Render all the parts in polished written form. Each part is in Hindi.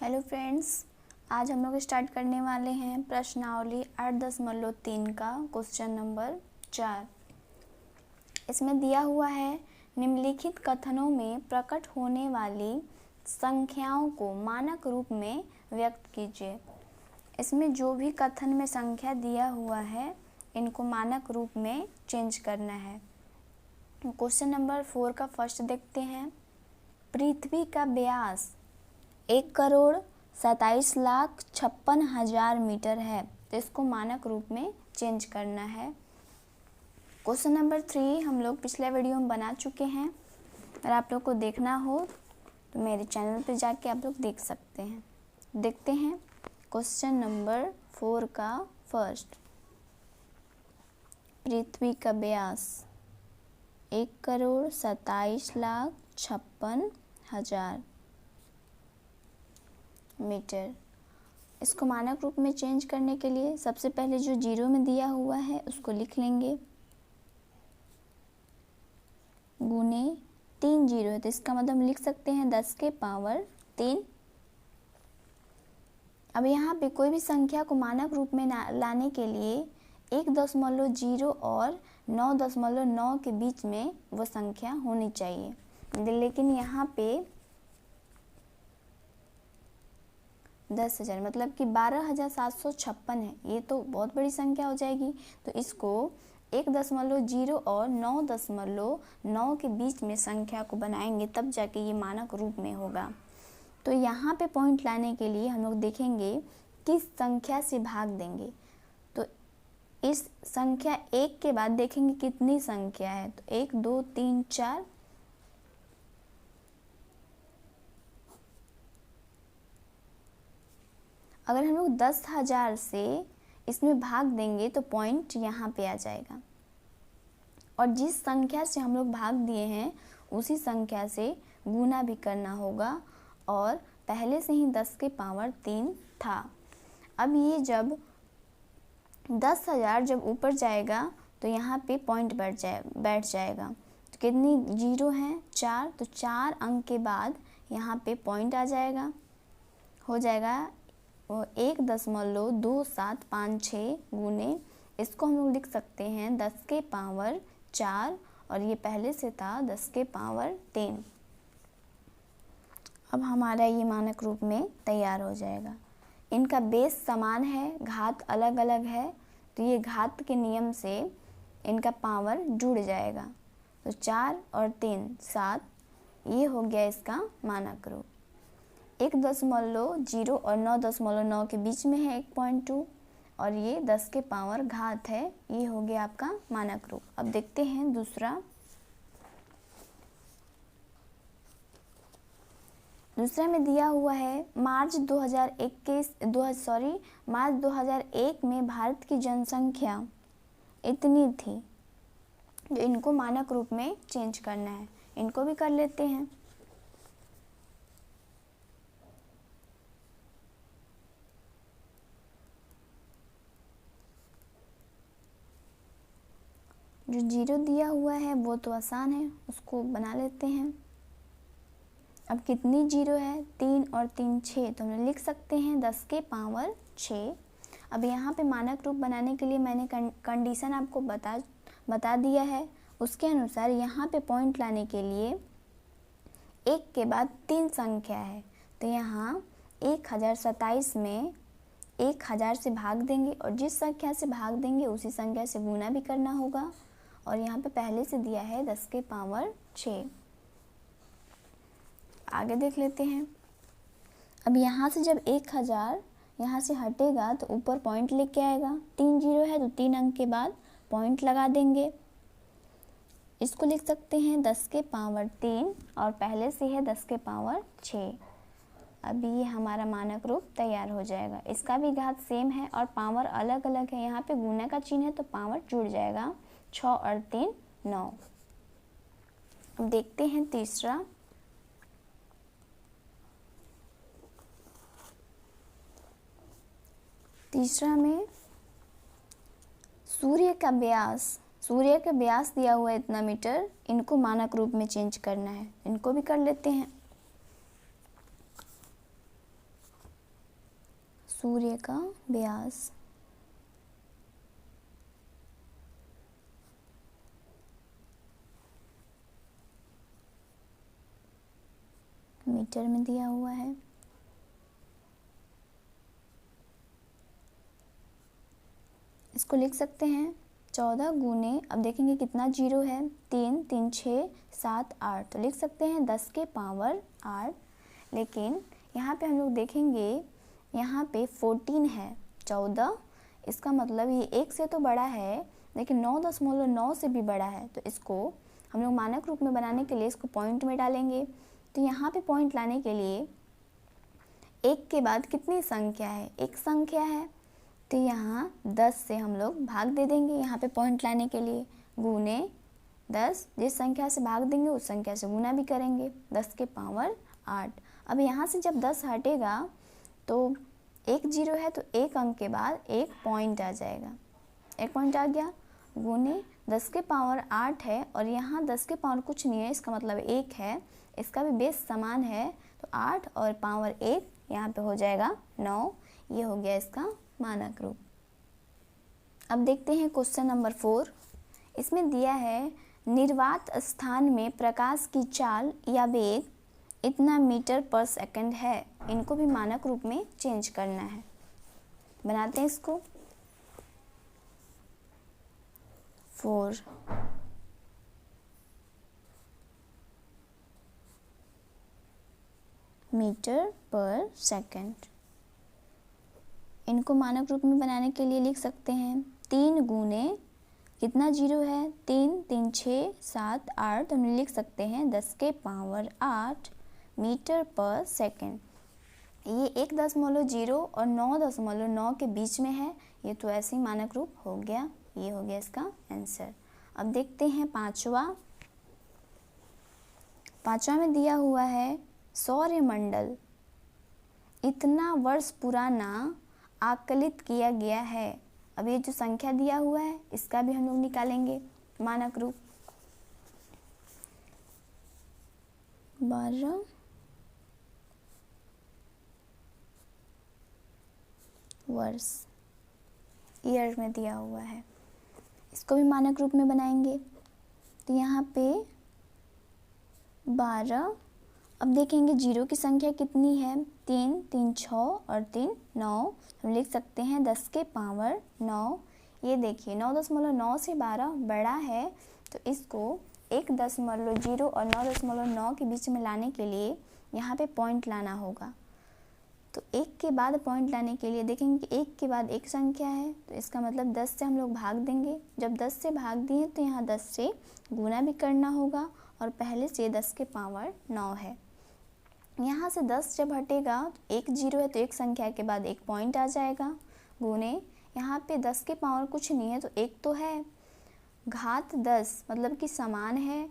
हेलो फ्रेंड्स, आज हम लोग स्टार्ट करने वाले हैं प्रश्नावली 8.3 का क्वेश्चन नंबर 4। इसमें दिया हुआ है निम्नलिखित कथनों में प्रकट होने वाली संख्याओं को मानक रूप में व्यक्त कीजिए। इसमें जो भी कथन में संख्या दिया हुआ है इनको मानक रूप में चेंज करना है। क्वेश्चन नंबर 4 का फर्स्ट देखते हैं। पृथ्वी का व्यास 1,27,56,000 मीटर है, तो इसको मानक रूप में चेंज करना है। क्वेश्चन नंबर 3 हम लोग पिछले वीडियो में बना चुके हैं। अगर आप लोग को देखना हो तो मेरे चैनल पे जाके आप लोग देख सकते हैं। देखते हैं क्वेश्चन नंबर 4 का फर्स्ट। पृथ्वी का व्यास 1,27,56,000 मीटर। इसको मानक रूप में चेंज करने के लिए सबसे पहले जो जीरो में दिया हुआ है उसको लिख लेंगे, गुने 3 जीरो है तो इसका मतलब हम लिख सकते हैं 10 के पावर 3। अब यहाँ पे कोई भी संख्या को मानक रूप में लाने के लिए 1.0 और 9.9 के बीच में वो संख्या होनी चाहिए, लेकिन यहाँ पे 10,000 मतलब कि 12,756 है। ये तो बहुत बड़ी संख्या हो जाएगी, तो इसको 1.0 और 9.9 के बीच में संख्या को बनाएंगे तब जाके ये मानक रूप में होगा। तो यहाँ पे पॉइंट लाने के लिए हम लोग देखेंगे किस संख्या से भाग देंगे। तो इस संख्या 1 के बाद देखेंगे कितनी संख्या है, तो 1 2 3 4। अगर हम लोग 10,000 से इसमें भाग देंगे तो पॉइंट यहाँ पे आ जाएगा, और जिस संख्या से हम लोग भाग दिए हैं उसी संख्या से गुना भी करना होगा, और पहले से ही 10 के पावर 3 था। अब ये जब 10,000 जब ऊपर जाएगा तो यहाँ पे पॉइंट बैठ जाएगा। तो कितनी जीरो हैं? 4, तो 4 अंक के बाद यहाँ पे पॉइंट आ जाएगा, हो जाएगा 1.2756 गुने, इसको हम लोग लिख सकते हैं 10 के पावर 4, और ये पहले से था 10 के पावर 3। अब हमारा ये मानक रूप में तैयार हो जाएगा। इनका बेस समान है, घात अलग अलग है, तो ये घात के नियम से इनका पावर जुड़ जाएगा। तो 4 और 3 7, ये हो गया इसका मानक रूप। 1.0 और 9.9 के बीच में है 1.2, और ये 10 के पावर घात है, ये हो गया आपका मानक रूप। अब देखते हैं दूसरा में दिया हुआ है मार्च 2001 में भारत की जनसंख्या इतनी थी। जो इनको मानक रूप में चेंज करना है, इनको भी कर लेते हैं। जो जीरो दिया हुआ है वो तो आसान है, उसको बना लेते हैं। अब कितनी जीरो है? 3 और 3 6, तो हम लिख सकते हैं 10 के पावर 6। अब यहाँ पे मानक रूप बनाने के लिए मैंने कंडीशन आपको बता दिया है। उसके अनुसार यहाँ पे पॉइंट लाने के लिए 1 के बाद 3 संख्या है, तो यहाँ 1027 में 1000 से भाग देंगे, और जिस संख्या से भाग देंगे उसी संख्या से गुना भी करना होगा, और यहाँ पे पहले से दिया है 10 के पावर 6। आगे देख लेते हैं। अब यहाँ से जब 1000 यहाँ से हटेगा तो ऊपर पॉइंट लेके आएगा। 3 जीरो है तो 3 अंक के बाद पॉइंट लगा देंगे। इसको लिख सकते हैं 10 के पावर 3, और पहले से है 10 के पावर 6। अभी ये हमारा मानक रूप तैयार हो जाएगा। इसका भी घात सेम है और पावर अलग अलग है। यहाँ पे गुना का चिन्ह है तो पावर जुड़ जाएगा। 6 और 3 9। अब देखते हैं तीसरा। में सूर्य का व्यास दिया हुआ है इतना मीटर, इनको मानक रूप में चेंज करना है, इनको भी कर लेते हैं। सूर्य का व्यास। मीटर में दिया हुआ है। इसको लिख सकते हैं 14 गुने, अब देखेंगे कितना जीरो है, 3 3 6 7 8, तो लिख सकते हैं 10 के पावर 8। लेकिन यहाँ पे हम लोग देखेंगे यहाँ पे 14 है, 14, इसका मतलब ये 1 से तो बड़ा है लेकिन 9.9 से भी बड़ा है, तो इसको हम लोग मानक रूप में बनाने के लिए इसको पॉइंट में डालेंगे। तो यहाँ पे पॉइंट लाने के लिए 1 के बाद कितनी संख्या है, एक संख्या है, तो यहाँ 10 से हम लोग भाग दे देंगे यहाँ पे पॉइंट लाने के लिए, गुने 10, जिस संख्या से भाग देंगे उस संख्या से गुना भी करेंगे, 10 के पावर 8। अब यहाँ से जब 10 हटेगा तो एक जीरो है, तो एक अंक के बाद एक पॉइंट आ जाएगा, एक पॉइंट आ गया, गुने 10 के पावर 8 है, और यहाँ 10 के पावर कुछ नहीं है, इसका मतलब 1 है, इसका भी बेस समान है, तो 8 और पावर 1 यहाँ पे हो जाएगा 9। ये हो गया इसका मानक रूप। अब देखते हैं क्वेश्चन नंबर 4। इसमें दिया है निर्वात स्थान में प्रकाश की चाल या वेग इतना मीटर पर सेकंड है। इनको भी मानक रूप में चेंज करना है। बनाते हैं इसको। 4 मीटर पर सेकंड, इनको मानक रूप में बनाने के लिए लिख सकते हैं 3 गुने कितना जीरो है, 3 3 6 7 8, तो हम लिख सकते हैं 10 के पावर 8 मीटर पर सेकंड। ये 1.0 और 9.9 के बीच में है, ये तो ऐसे ही मानक रूप हो गया। ये हो गया इसका आंसर। अब देखते हैं पांचवा में दिया हुआ है सौरमंडल इतना वर्ष पुराना आकलित किया गया है। अब ये जो संख्या दिया हुआ है इसका भी हम लोग निकालेंगे मानक रूप। 12 वर्ष ईयर में दिया हुआ है, इसको भी मानक रूप में बनाएंगे। तो यहाँ पे 12, अब देखेंगे जीरो की संख्या कितनी है, 3 3 6 और 3 9, हम लिख सकते हैं 10 के पावर 9। ये देखिए 9.9 से 12 बड़ा है, तो इसको 1.0 और 9.9 के बीच में लाने के लिए यहाँ पे पॉइंट लाना होगा। तो एक के बाद पॉइंट लाने के लिए देखेंगे कि एक के बाद एक संख्या है, तो इसका मतलब 10 से हम लोग भाग देंगे। जब 10 से भाग दिए तो यहाँ 10 से गुना भी करना होगा, और पहले से 10 के पावर 9 है। यहाँ से 10 जब हटेगा तो एक जीरो है, तो एक संख्या के बाद एक पॉइंट आ जाएगा, गुने यहाँ पे 10 के पावर कुछ नहीं है, तो एक तो है, घात 10 मतलब कि समान है,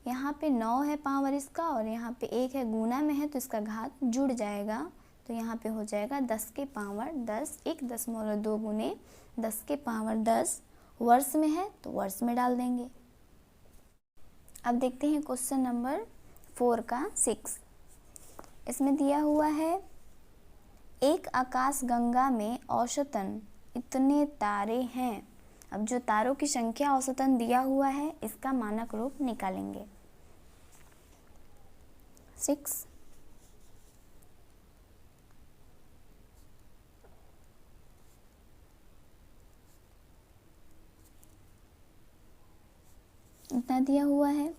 यहाँ पे 9 है पावर इसका और यहाँ पे 1 है, गुना में है तो इसका घात जुड़ जाएगा, तो यहाँ पे हो जाएगा 10 के पावर 10, 1.2 गुने 10 के पावर 10, वर्ष में है तो वर्ष में डाल देंगे। अब देखते हैं क्वेश्चन नंबर 4 का 6। इसमें दिया हुआ है एक आकाश गंगा में औसतन इतने तारे हैं। अब जो तारों की संख्या औसतन दिया हुआ है इसका मानक रूप निकालेंगे। 6 इतना दिया हुआ है,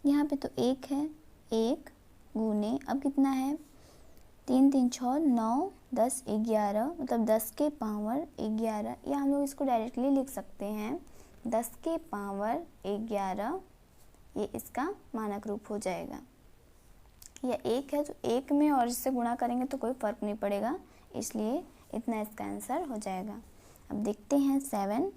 यहाँ पे तो 1 है, 1 गुने अब कितना है, 3 3 6 9 10 11, मतलब 10 के पावर 11, या हम लोग इसको डायरेक्टली लिख सकते हैं 10 के पावर 11, ये इसका मानक रूप हो जाएगा। या 1 है तो 1 में और इससे गुणा करेंगे तो कोई फर्क नहीं पड़ेगा, इसलिए इतना इसका आंसर हो जाएगा। अब देखते हैं 7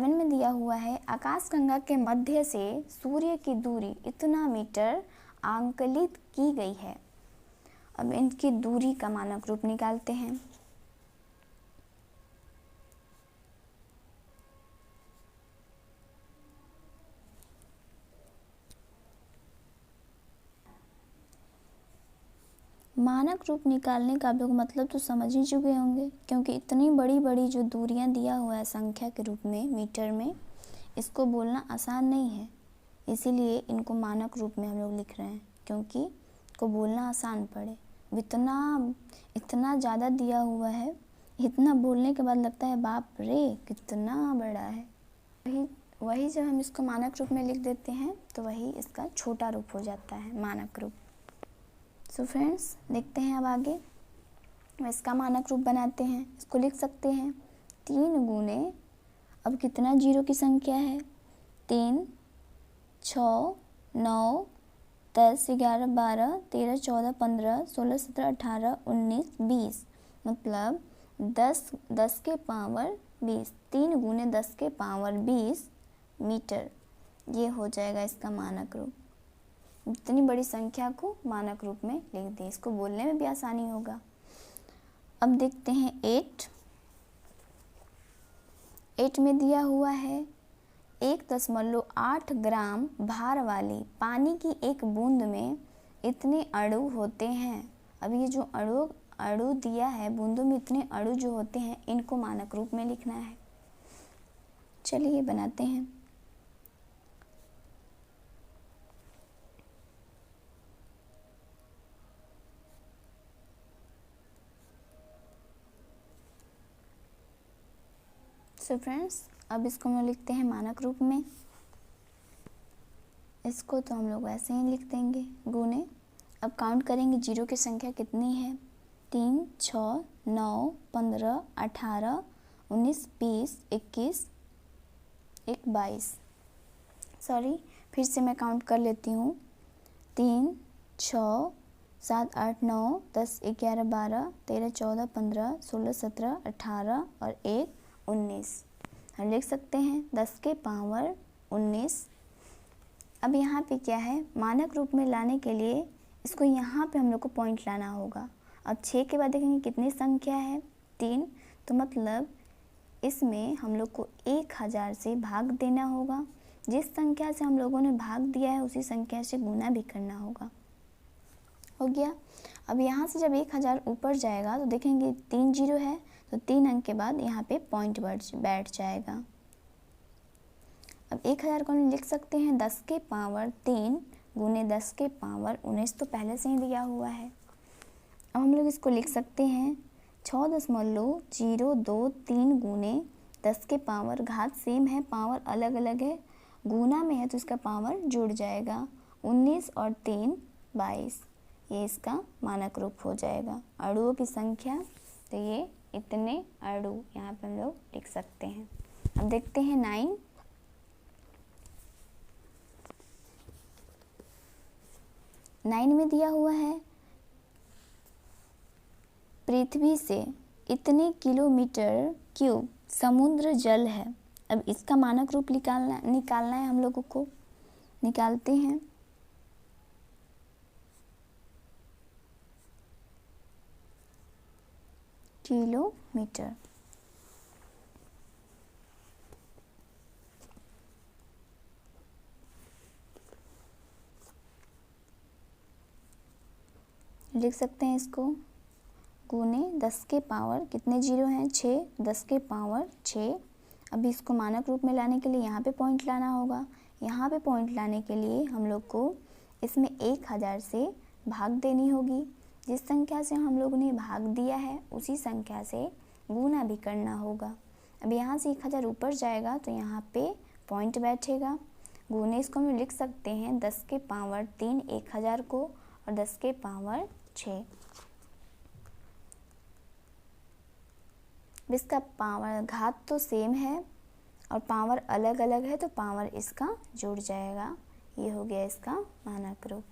में दिया हुआ है आकाशगंगा के मध्य से सूर्य की दूरी इतना मीटर आंकलित की गई है। अब इनकी दूरी का मानक रूप निकालते हैं। मानक रूप निकालने का आप लोग मतलब तो समझ ही चुके होंगे, क्योंकि इतनी बड़ी बड़ी जो दूरियां दिया हुआ है संख्या के रूप में मीटर में, इसको बोलना आसान नहीं है, इसीलिए इनको मानक रूप में हम लोग लिख रहे हैं, क्योंकि को बोलना आसान पड़े। इतना ज़्यादा दिया हुआ है, इतना बोलने के बाद लगता है बाप रे कितना बड़ा है। वही जब हम इसको मानक रूप में लिख देते हैं तो वही इसका छोटा रूप हो जाता है, मानक रूप। सो फ्रेंड्स, देखते हैं अब आगे। इसका मानक रूप बनाते हैं, इसको लिख सकते हैं 3 गुने, अब कितना जीरो की संख्या है, 3, 6, 9, 10, 11, 12, 13, 14, 15, 16, 17, 18, 19, 20, मतलब 10 के पावर 20, 3 गुने 10 के पावर 20 मीटर, ये हो जाएगा इसका मानक रूप। इतनी बड़ी संख्या को मानक रूप में लिख दें, इसको बोलने में भी आसानी होगा। अब देखते हैं 8 में दिया हुआ है 1.8 ग्राम भार वाली पानी की एक बूंद में इतने अणु होते हैं। अब ये जो अणु दिया है, बूंदों में इतने अणु जो होते हैं, इनको मानक रूप में लिखना है। चलिए बनाते हैं। सो फ्रेंड्स, अब इसको हम लिखते हैं मानक रूप में। इसको तो हम लोग ऐसे ही लिख देंगे गुने। अब काउंट करेंगे जीरो की संख्या कितनी है, 3, 6, 9, 15, 18, 19, 20, 21, 22। सॉरी, फिर से मैं काउंट कर लेती हूँ। 3, 6, 7, 8, 9, 10, 11, 12, 13, 14, 15, 16, 17, 18 और 1, 19। हम लिख सकते हैं 10 के पावर 19। अब यहाँ पे क्या है, मानक रूप में लाने के लिए इसको यहाँ पे हम लोग को पॉइंट लाना होगा। अब 6 के बाद देखेंगे कितनी संख्या है, 3, तो मतलब इसमें हम लोग को 1000 से भाग देना होगा। जिस संख्या से हम लोगों ने भाग दिया है उसी संख्या से गुना भी करना होगा। हो गया। अब यहाँ से जब 1000 ऊपर जाएगा तो देखेंगे 3 जीरो है, तो 3 अंक के बाद यहाँ पे पॉइंट बैठ जाएगा। अब 1000 को हम लिख सकते हैं 10 के पावर 3 गुने 10 के पावर 19, तो पहले से ही दिया हुआ है। अब हम लोग इसको लिख सकते हैं 6.023 गुने 10 के पावर, घात सेम है, पावर अलग अलग है, गुना में है तो इसका पावर जुड़ जाएगा, 19 और 3, 22। ये इसका मानक रूप हो जाएगा। अणुओं की संख्या, तो ये इतने अणु यहाँ पे हम लोग लिख सकते हैं। अब देखते हैं 9 में दिया हुआ है पृथ्वी से इतने किलोमीटर क्यूब समुद्र जल है। अब इसका मानक रूप निकालना है हम लोगों को। निकालते हैं। किलोमीटर, लिख सकते हैं इसको गुने 10 के पावर, कितने जीरो हैं, 6, 10 के पावर 6। अभी इसको मानक रूप में लाने के लिए यहाँ पे पॉइंट लाना होगा। यहाँ पे पॉइंट लाने के लिए हम लोग को इसमें 1000 से भाग देनी होगी। जिस संख्या से हम लोगों ने भाग दिया है उसी संख्या से गुना भी करना होगा। अब यहाँ से 1000 ऊपर जाएगा तो यहाँ पे पॉइंट बैठेगा। गुने इसको हम लिख सकते हैं 10 के पावर 3 1000 को और 10 के पावर 6। इसका पावर घात तो सेम है और पावर अलग अलग है तो पावर इसका जुड़ जाएगा। ये हो गया इसका मानक रूप।